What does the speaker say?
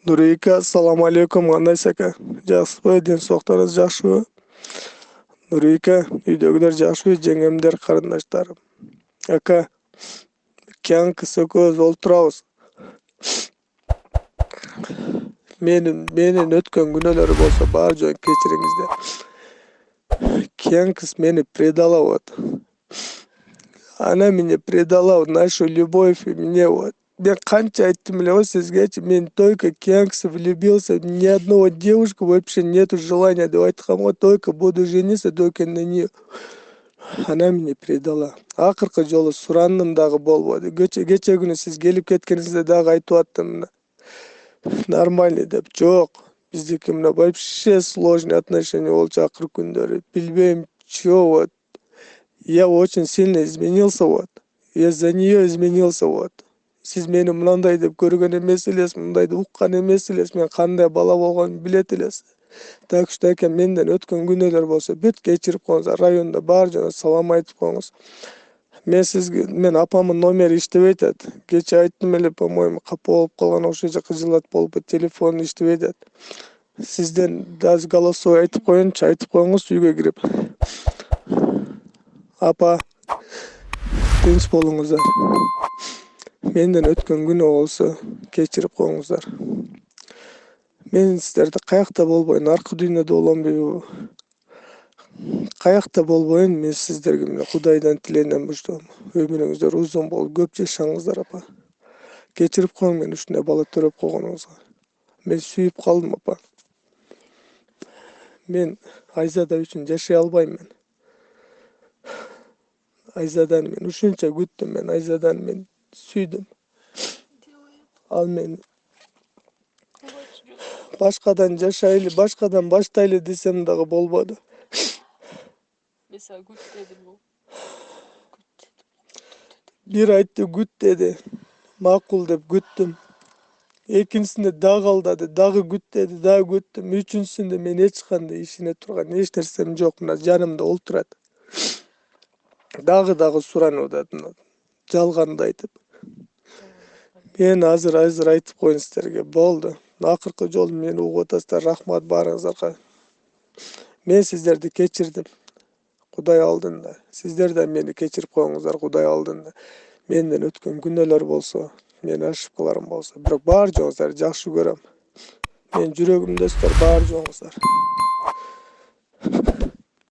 Nurika, assalomu alaykum. Qandaysiz aka? Yaxshimi? Densoqlaringiz yaxshimi? Nurika, uydagilar yaxshimi? Jengamlar, qarindoshlarim. Aka, kanka so'koz o'ltiramiz. Meni o'tgan gunohlari bo'lsa, bari joy kechiringizda. Kankis meni предала. Она меня предала, нашу любовь и мне вот. Ben qancha aytdim bilaman sizgachi, men только Кенкс влюбился, ни одного девушки вообще нету желания, deb aytganman, только буду жениться только на нее. Она меня предала. Ақырқы жолы сұранным дағы болмады. Кече күні сіз келіп кеткеніңізде дағы айтып нормальный деп. Жоқ, біздікі мына вообще сложные отношения болды ақыр күндері. Білмеймін, чё вот. Я очень сильно изменился вот. Я за нее изменился вот. Сіз мені мынандай деп көрген емес елесіз, мындайды ұққан емес елесіз, мен қандай бала болғанын білет елесіз. Так что екен менден өткен күнелер болса, бүт кешіріп қойыңыз, районда бар жана салам айтып қойыңыз. Мен апамın номері иштебей атат. Кече айттым эле, по-моему, капа болуп калган окшойт, кыжылат болуп, телефон иштебей атат. Сизден даже голосовой айтып коеюнчу, айтып коюңуз үйгө кирип. Апа, тынч болуңуздар. Менден өткен күнөө болсо, кечирип коюңуздар. Мен сіздерді қаяқта болбайын, арқы дүйнөдө болом, қаяқта болбайын, мен сіздерге міне Құдайдан тілеймін бұштым. Өміріңіздер ұзын болып, көп жашаңыздар, апа. Кечіріп қойың мен ушундай бала төрөп койгонуңузга. Мен сүйүп калдым, апа. Мен Айзада үчүн жашай албайм мен. Айзадан мен ушунча күттүм, мен Айзадан мен сүйдүм. Ал мен башкадан жашайлы, башкадан баштайлы десем дагы болбоду. Mesela güt dedim bu. Бир айтты күт деди. Макул деп күттүм. Экинчисинде дагы алдады, дагы күт деди, дагы күттүм. Үчүнчүсүндө мен эч кандай ишине турган эч нерсем жок, мына жанымда олтурат. Дагы суранып атат, жалганды айтып. Мен азыр айтып коеюн сиздерге, болду. Акыркы жолу мени угуп атасыздар, рахмат баарыңыздарга. Мен сиздерди кечирдим. Құдай алдында. Сіздер де мені кечіріп қойыңыздар Құдай алдында. Менден өткен күнәлар болса, мен ошибкаларым болса, бірақ бар жоңыздар жақсы көрем. Мен жүрегімде бар жоңыздар.